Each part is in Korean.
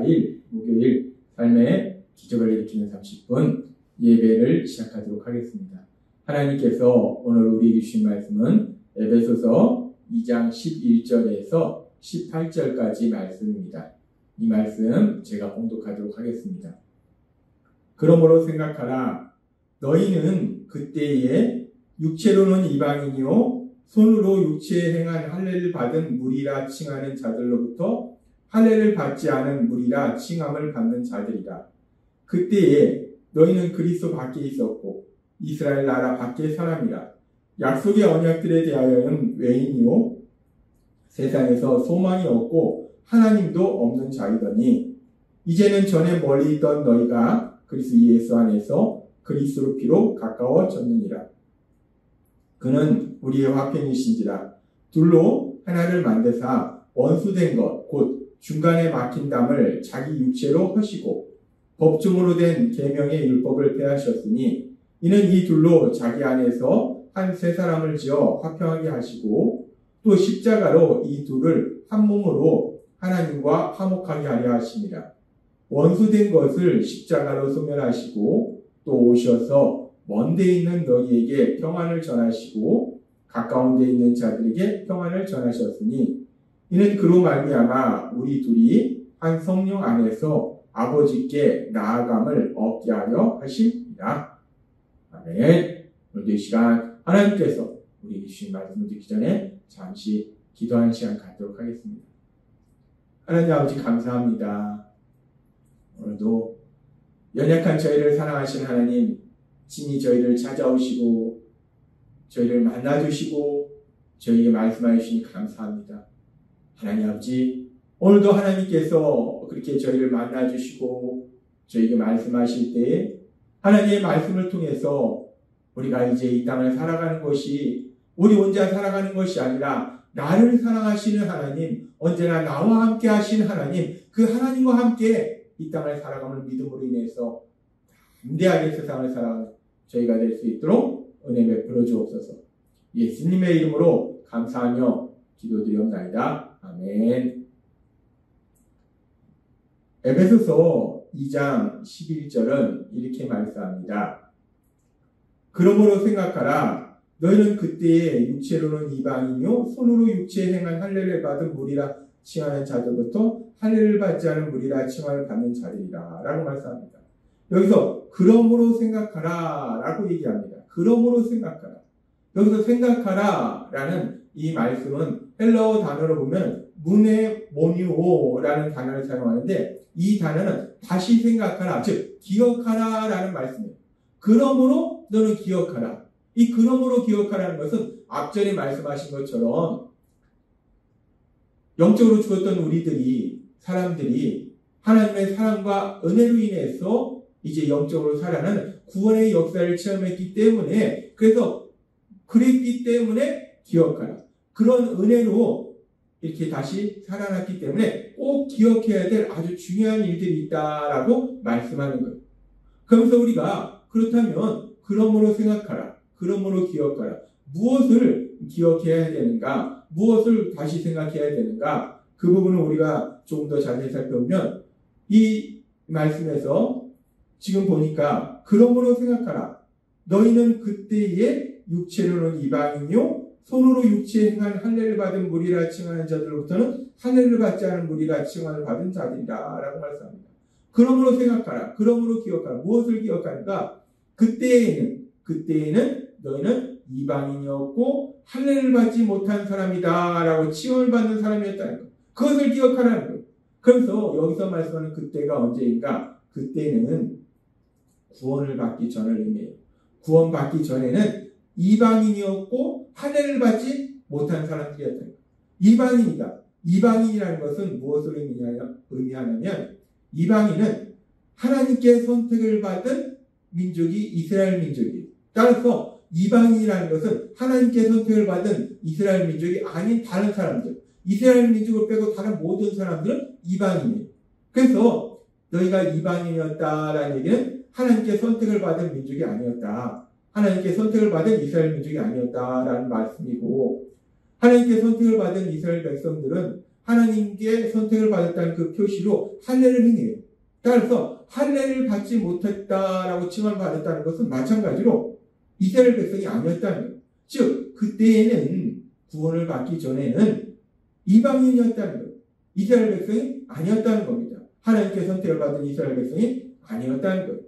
14일 목요일 삶의 기적을 일으키는 30분 예배를 시작하도록 하겠습니다. 하나님께서 오늘 우리에게 주신 말씀은 에베소서 2장 11절에서 18절까지 말씀입니다. 이 말씀 제가 봉독하도록 하겠습니다. 그러므로 생각하라. 너희는 그때에 육체로는 이방인이요 손으로 육체에 행한 할례를 받은 무리라 칭하는 자들로부터 할례를 받지 않은 무리라 칭함을 받는 자들이라. 그때에 너희는 그리스도 밖에 있었고 이스라엘 나라 밖의 사람이라. 약속의 언약들에 대하여는 외인이요 세상에서 소망이 없고 하나님도 없는 자이더니 이제는 전에 멀리 있던 너희가 그리스도 예수 안에서 그리스도 피로 가까워졌느니라. 그는 우리의 화평이신지라. 둘로 하나를 만드사 원수된 것 곧 중간에 막힌 담을 자기 육체로 하시고 법중으로 된 계명의 율법을 폐하셨으니 이는 이 둘로 자기 안에서 한 세 사람을 지어 화평하게 하시고 또 십자가로 이 둘을 한 몸으로 하나님과 화목하게 하려 하심이라. 원수된 것을 십자가로 소멸하시고 또 오셔서 먼데 있는 너희에게 평안을 전하시고 가까운 데 있는 자들에게 평안을 전하셨으니 이는 그로 말미암아 우리 둘이 한 성령 안에서 아버지께 나아감을 얻게 하려 하십니다. 아멘. 오늘 이 시간 하나님께서 우리에게 주신 말씀을 듣기 전에 잠시 기도하는 시간 갖도록 하겠습니다. 하나님 아버지 감사합니다. 오늘도 연약한 저희를 사랑하시는 하나님, 친히 저희를 찾아오시고 저희를 만나주시고 저희에게 말씀하여 주시니 감사합니다. 하나님 아버지, 오늘도 하나님께서 그렇게 저희를 만나주시고 저희에게 말씀하실 때에 하나님의 말씀을 통해서 우리가 이제 이 땅을 살아가는 것이 우리 혼자 살아가는 것이 아니라 나를 사랑하시는 하나님, 언제나 나와 함께 하시는 하나님, 그 하나님과 함께 이 땅을 살아가는 믿음으로 인해서 담대하게 세상을 살아가는 저희가 될 수 있도록 은혜 베풀어 주옵소서. 예수님의 이름으로 감사하며 기도드리옵나이다. 아멘. 에베소서 2장 11절은 이렇게 말씀합니다. 그러므로 생각하라. 너희는 그때에 육체로는 이방인이요 손으로 육체에 행한 할례를 받은 무리라 칭하는 자들부터 할례를 받지 않은 무리라 칭함을 받는 자들이라 라고 말씀합니다. 여기서 그러므로 생각하라 라고 얘기합니다. 그러므로 생각하라. 여기서 생각하라 라는 이 말씀은 헬라어 단어로 보면 무네모니오라는 단어를 사용하는데 이 단어는 다시 생각하라, 즉 기억하라 라는 말씀이에요. 그러므로 너는 기억하라. 이 그러므로 기억하라는 것은 앞전에 말씀하신 것처럼 영적으로 죽었던 우리들이 사람들이 하나님의 사랑과 은혜로 인해서 이제 영적으로 살아나는 구원의 역사를 체험했기 때문에 그래서 그랬기 때문에 기억하라. 그런 은혜로 이렇게 다시 살아났기 때문에 꼭 기억해야 될 아주 중요한 일들이 있다라고 말씀하는 거예요. 그러면서 우리가 그렇다면 그러므로 생각하라. 그러므로 기억하라. 무엇을 기억해야 되는가? 무엇을 다시 생각해야 되는가? 그 부분을 우리가 조금 더 자세히 살펴보면 이 말씀에서 지금 보니까 그러므로 생각하라. 너희는 그때에 육체로는 이방인이요 손으로 육체에 행한 할례를 받은 무리라 칭하는 자들로부터는 할례를 받지 않은 무리라 칭함을 받은 자들이다 라고 말씀합니다. 그러므로 생각하라. 그러므로 기억하라. 무엇을 기억하는가? 그때에는 너희는 이방인이었고 할례를 받지 못한 사람이다 라고 칭함을 받는 사람이었다는 것. 그것을 기억하라는 거예요. 그래서 여기서 말씀하는 그때가 언제인가? 그때는 구원을 받기 전을 의미해요. 구원 받기 전에는 이방인이었고 할례를 받지 못한 사람들이었다는 거예요. 이방인이다. 이방인이라는 것은 무엇을 의미하냐면 이방인은 하나님께 선택을 받은 민족이 이스라엘 민족이에요. 따라서 이방인이라는 것은 하나님께 선택을 받은 이스라엘 민족이 아닌 다른 사람들, 이스라엘 민족을 빼고 다른 모든 사람들은 이방인이에요. 그래서 너희가 이방인이었다라는 얘기는 하나님께 선택을 받은 민족이 아니었다. 하나님께 선택을 받은 이스라엘 민족이 아니었다라는 말씀이고 하나님께 선택을 받은 이스라엘 백성들은 하나님께 선택을 받았다는 그 표시로 할례를 행해요. 따라서 할례를 받지 못했다라고 칭함을 받았다는 것은 마찬가지로 이스라엘 백성이 아니었다는 거예요. 즉 그때에는 구원을 받기 전에는 이방인이었다는 거예요. 이스라엘 백성이 아니었다는 겁니다. 하나님께 선택을 받은 이스라엘 백성이 아니었다는 거예요.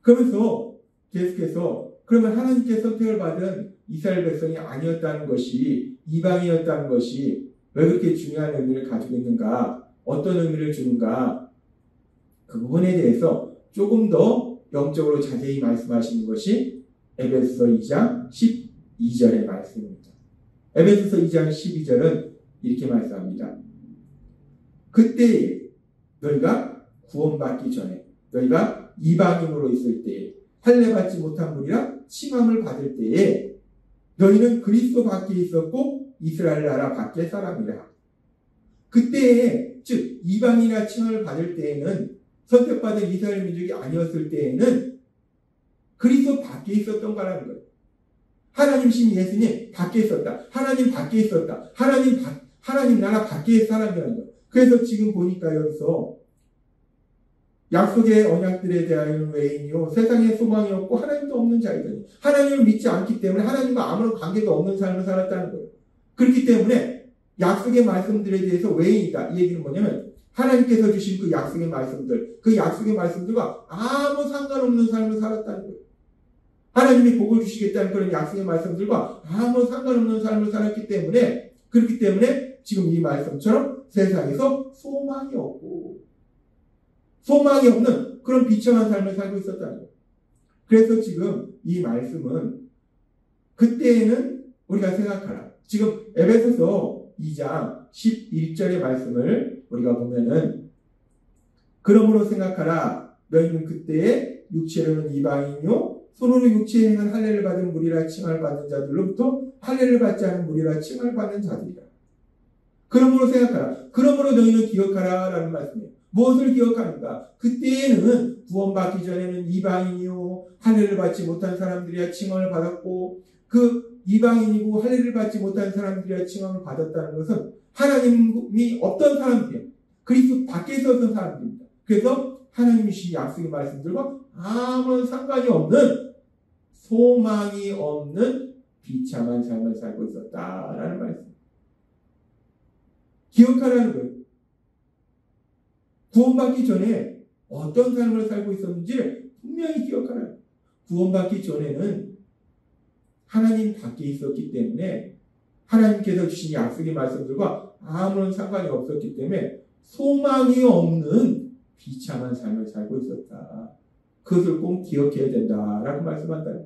그러면서 계속해서 그러면 하나님께 선택을 받은 이스라엘 백성이 아니었다는 것이 이방인이었다는 것이 왜 그렇게 중요한 의미를 가지고 있는가, 어떤 의미를 주는가, 그 부분에 대해서 조금 더 영적으로 자세히 말씀하시는 것이 에베소서 2장 12절의 말씀입니다. 에베소서 2장 12절은 이렇게 말씀합니다. 그때 너희가 구원받기 전에, 너희가 이방인으로 있을 때에, 할례받지 못한 무리라 칭함을 받을 때에 너희는 그리스도 밖에 있었고 이스라엘 나라 밖의 사람이라. 그때에, 즉 이방인이라 칭함을 받을 때에는, 선택받은 이스라엘 민족이 아니었을 때에는 그리스도 밖에 있었던 거라는 거예요. 하나님 신 예수님 밖에 있었다. 하나님 밖에 있었다. 하나님 나라 밖의 사람이라는 거예요. 그래서 지금 보니까 여기서 약속의 언약들에 대하여는 외인이요 세상에 소망이 없고 하나님도 없는 자이더니, 하나님을 믿지 않기 때문에 하나님과 아무런 관계가 없는 삶을 살았다는 거예요. 그렇기 때문에 약속의 말씀들에 대해서 외인이다. 이 얘기는 뭐냐면 하나님께서 주신 그 약속의 말씀들, 그 약속의 말씀들과 아무 상관없는 삶을 살았다는 거예요. 하나님이 복을 주시겠다는 그런 약속의 말씀들과 아무 상관없는 삶을 살았기 때문에, 그렇기 때문에 지금 이 말씀처럼 세상에서 소망이 없고 소망이 없는 그런 비참한 삶을 살고 있었다는 거예요. 그래서 지금 이 말씀은 그때에는 우리가 생각하라. 지금 에베소서 2장 11절의 말씀을 우리가 보면은, 그러므로 생각하라. 너희는 그때에 육체로는 이방인요 손으로 육체에 행한 할례를 받은 무리라 칭함을 받는 자들로부터 할례를 받지 않은 무리라 칭함을 받는 자들이라. 그러므로 생각하라. 그러므로 너희는 기억하라 라는 말씀이에요. 무엇을 기억하는가? 그때에는 구원받기 전에는 이방인이요 할례를 받지 못한 사람들이야 칭함을 받았고, 그 이방인이고 할례를 받지 못한 사람들이야 칭함을 받았다는 것은 하나님이 없던 사람들이에요. 그리스도 밖에 있었던 사람들입니다. 그래서 하나님이 주신 약속의 말씀들과 아무런 상관이 없는, 소망이 없는 비참한 삶을 살고 있었다라는 말씀. 기억하라는 거예요. 구원받기 전에 어떤 삶을 살고 있었는지를 분명히 기억하라는 거예요. 구원받기 전에는 하나님 밖에 있었기 때문에, 하나님께서 주신 약속의 말씀들과 아무런 상관이 없었기 때문에 소망이 없는 비참한 삶을 살고 있었다. 그것을 꼭 기억해야 된다라고 말씀한다.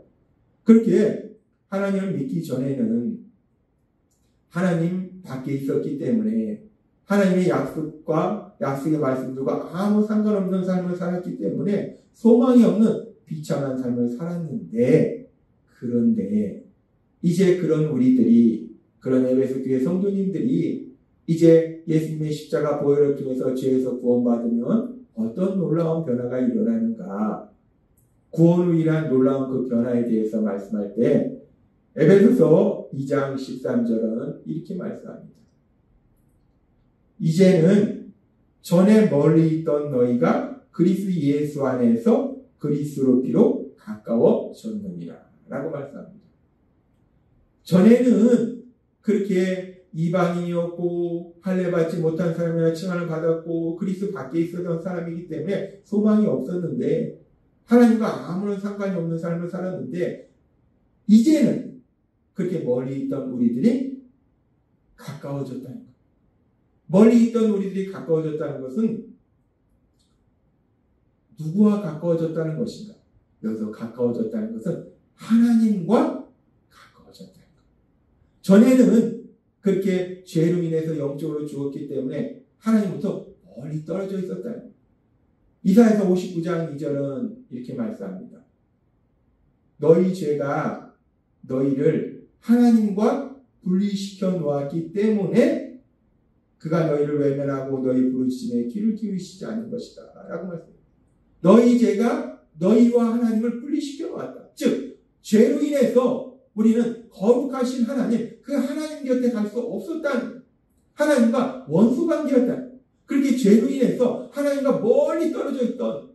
그렇게 하나님을 믿기 전에는 하나님 밖에 있었기 때문에, 하나님의 약속과 약속의 말씀들과 아무 상관없는 삶을 살았기 때문에 소망이 없는 비참한 삶을 살았는데, 그런데 이제 그런 우리들이, 그런 에베소 교회 성도님들이 이제 예수님의 십자가 보혈을 통해서 죄에서 구원받으면 어떤 놀라운 변화가 일어나는가, 구원을 위한 놀라운 그 변화에 대해서 말씀할 때 에베소서 2장 13절은 이렇게 말씀합니다. 이제는 전에 멀리 있던 너희가 그리스도 예수 안에서 그리스도로 피로 가까워졌느니라 라고 말씀합니다. 전에는 그렇게 이방인이었고 할례받지 못한 사람이나 칭함을 받았고 그리스도 밖에 있었던 사람이기 때문에 소망이 없었는데, 하나님과 아무런 상관이 없는 삶을 살았는데, 이제는 그렇게 멀리 있던 우리들이 가까워졌다는 것. 멀리 있던 우리들이 가까워졌다는 것은 누구와 가까워졌다는 것인가? 여기서 가까워졌다는 것은 하나님과 가까워졌다는 것. 전에는 그렇게 죄로 인해서 영적으로 죽었기 때문에 하나님부터 멀리 떨어져 있었다는 것. 이사야서 59장 2절은 이렇게 말씀합니다. 너희 죄가 너희를 하나님과 분리시켜 놓았기 때문에 그가 너희를 외면하고 너희 부르심에 귀를 기울이시지 않은 것이다 라고 말씀합니다. 너희 죄가 너희와 하나님을 분리시켜 놓았다. 즉 죄로 인해서 우리는 거룩하신 하나님, 그 하나님 곁에 갈 수 없었다는 거예요. 하나님과 원수관계였다. 그렇게 죄로 인해서 하나님과 멀리 떨어져 있던,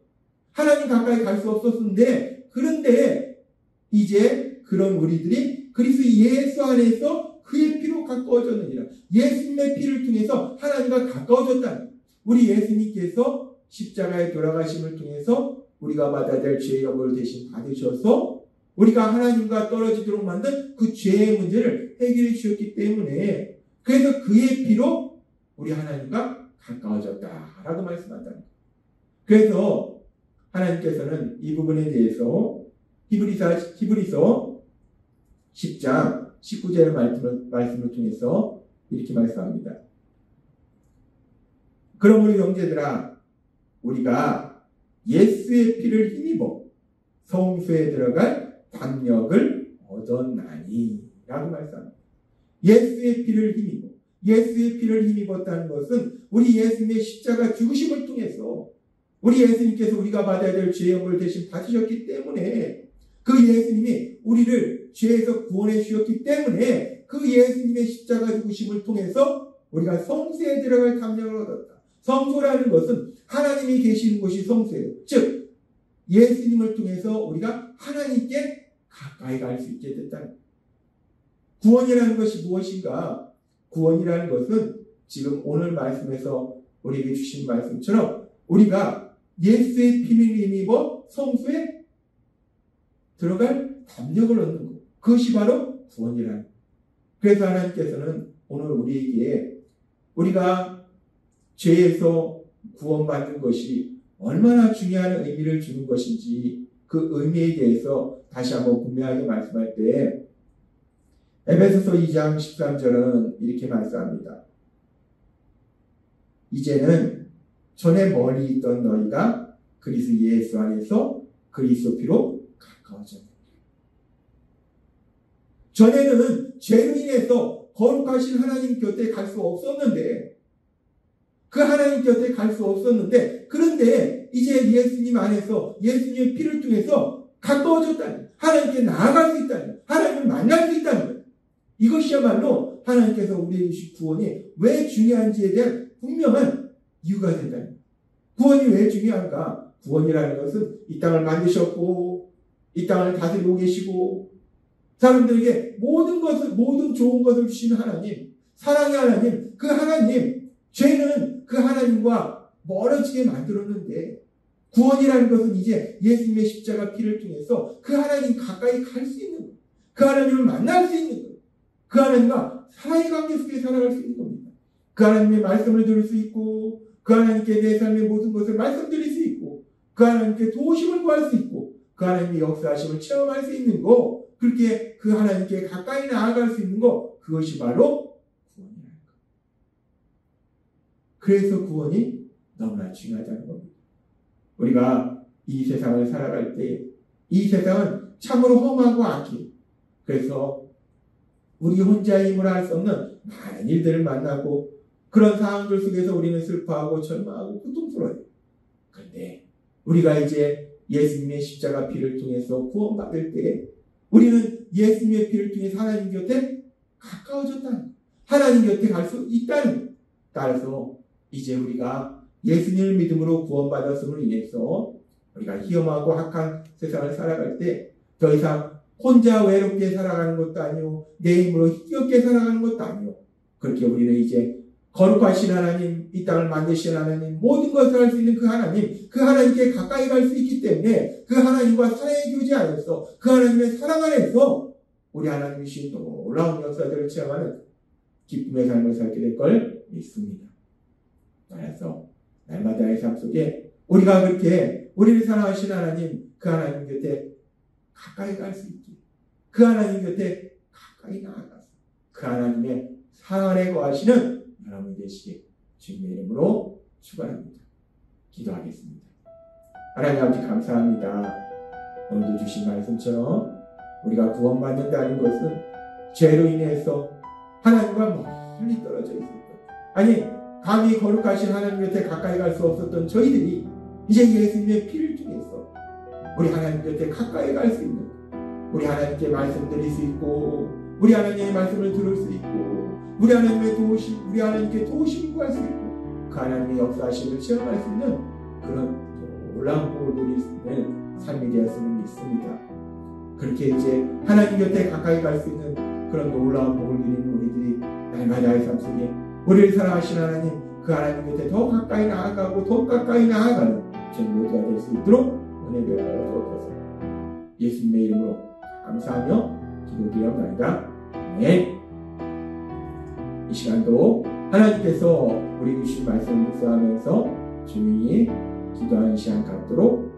하나님 가까이 갈 수 없었는데, 그런데 이제 그런 우리들이 그리스도 예수 안에서 그의 피로 가까워졌느니라. 예수님의 피를 통해서 하나님과 가까워졌다. 우리 예수님께서 십자가의 돌아가심을 통해서 우리가 받아야 될 죄의 연고를 대신 받으셔서 우리가 하나님과 떨어지도록 만든 그 죄의 문제를 해결해 주셨기 때문에, 그래서 그의 피로 우리 하나님과 가까워졌다라고 말씀한다. 그래서 하나님께서는 이 부분에 대해서 히브리서 10장 19절의 말씀을 통해서 이렇게 말씀합니다. 그러므로 형제들아, 우리가 예수의 피를 힘입어 성소에 들어갈 담력을 얻었나니 라고 말씀합니다. 예수의 피를 힘입어. 예수의 피를 힘입었다는 것은 우리 예수님의 십자가 죽으심을 통해서 우리 예수님께서 우리가 받아야 될 죄의 연고를 대신 받으셨기 때문에, 그 예수님이 우리를 죄에서 구원해 주셨기 때문에 그 예수님의 십자가 죽으심을 통해서 우리가 성소에 들어갈 담력을 얻었다. 성소라는 것은 하나님이 계시는 곳이 성소예요. 즉 예수님을 통해서 우리가 하나님께 가까이 갈 수 있게 됐다는, 구원이라는 것이 무엇인가? 구원이라는 것은 지금 오늘 말씀에서 우리에게 주신 말씀처럼 우리가 예수의 피를 힘입어 성소에 들어갈 담력을 얻는 것, 그것이 바로 구원이라는 것. 그래서 하나님께서는 오늘 우리에게 우리가 죄에서 구원받는 것이 얼마나 중요한 의미를 주는 것인지, 그 의미에 대해서 다시 한번 분명하게 말씀할 때, 에베소서 2장 13절은 이렇게 말씀합니다. 이제는 전에 멀리 있던 너희가 그리스도 예수 안에서 그리스도 피로 가까워졌느니라. 전에는 죄로 인해서 거룩하신 하나님 곁에 갈 수 없었는데, 그 하나님 곁에 갈 수 없었는데, 그런데 이제 예수님 안에서 예수님의 피를 통해서 가까워졌다는, 하나님께 나아갈 수 있다는, 하나님을 만날 수 있다는 것. 이것이야말로 하나님께서 우리에게 주신 구원이 왜 중요한지에 대한 분명한 이유가 된다는 것. 구원이 왜 중요한가? 구원이라는 것은 이 땅을 만드셨고 이 땅을 다스리고 계시고 사람들에게 모든 좋은 것을 주시는 하나님, 사랑의 하나님, 그 하나님, 죄는 그 하나님과 멀어지게 만들었는데, 구원이라는 것은 이제 예수님의 십자가 피를 통해서 그 하나님 가까이 갈 수 있는 것, 그 하나님을 만날 수 있는 것, 그 하나님과 사랑의 관계 속에 살아갈 수 있는 겁니다. 그 하나님의 말씀을 들을 수 있고, 그 하나님께 내 삶의 모든 것을 말씀드릴 수 있고, 그 하나님께 도우심을 구할 수 있고, 그 하나님의 역사하심을 체험할 수 있는 거, 그렇게 그 하나님께 가까이 나아갈 수 있는 거, 그것이 바로 구원이라는 것. 그래서 구원이 너무나 중요하다는 겁니다. 우리가 이 세상을 살아갈 때 이 세상은 참으로 험하고 악해. 그래서 우리 혼자의 힘으로 할 수 없는 많은 일들을 만나고, 그런 상황들 속에서 우리는 슬퍼하고 절망하고 고통스러워요. 그런데 우리가 이제 예수님의 십자가 피를 통해서 구원받을 때 우리는 예수님의 피를 통해서 하나님 곁에 가까워졌다는, 하나님 곁에 갈 수 있다는. 따라서 이제 우리가 예수님을 믿음으로 구원받았음을 인해서 우리가 희엄하고 악한 세상을 살아갈 때 더 이상 혼자 외롭게 살아가는 것도 아니요, 내 힘으로 힘겹게 살아가는 것도 아니요, 그렇게 우리는 이제 거룩하신 하나님, 이 땅을 만드신 하나님, 모든 것을 할 수 있는 그 하나님, 그 하나님께 가까이 갈 수 있기 때문에 그 하나님과 사랑의 교제 안에서, 그 하나님의 사랑 안에서 우리 하나님이 주신 놀라운 역사들을 체험하는 기쁨의 삶을 살게 될 걸 믿습니다. 따라서 날마다의 삶 속에 우리가 그렇게 우리를 사랑하신 하나님, 그 하나님 곁에 가까이 갈 수 있게, 그 하나님 곁에 가까이 나아가서 그 하나님의 사랑 안에 거하시는 여러분이 되시길 주님의 이름으로 축원합니다. 기도하겠습니다. 하나님 아버지 감사합니다. 오늘도 주신 말씀처럼 우리가 구원받는다는 것은 죄로 인해서 하나님과 멀리 떨어져 있을 것, 아니 감히 거룩하신 하나님 곁에 가까이 갈 수 없었던 저희들이 이제 예수님의 피를 통해서 우리 하나님 곁에 가까이 갈 수 있는, 우리 하나님께 말씀드릴 수 있고, 우리 하나님의 말씀을 들을 수 있고, 우리 하나님의 도우심, 우리 하나님께 도우심을 구할 수 있고 그 하나님의 역사하심을 체험할 수 있는 그런 놀라운 복을 누릴 수 있는 삶이 되었음을 믿습니다. 그렇게 이제 하나님 곁에 가까이 갈 수 있는 그런 놀라운 복을 누리는 우리들이 날마다의 삶 속에 우리를 사랑하시는 하나님, 그 하나님 곁에 더 가까이 나아가고 더 가까이 나아가는 저희 모두가 될 수 있도록 은혜 베풀어 주옵소서. 예수님의 이름으로 감사하며 기도드리옵나이다. 아멘. 이 시간도 하나님께서 우리 주신 말씀을 묵상하면서 조용히 기도하는 시간 갖도록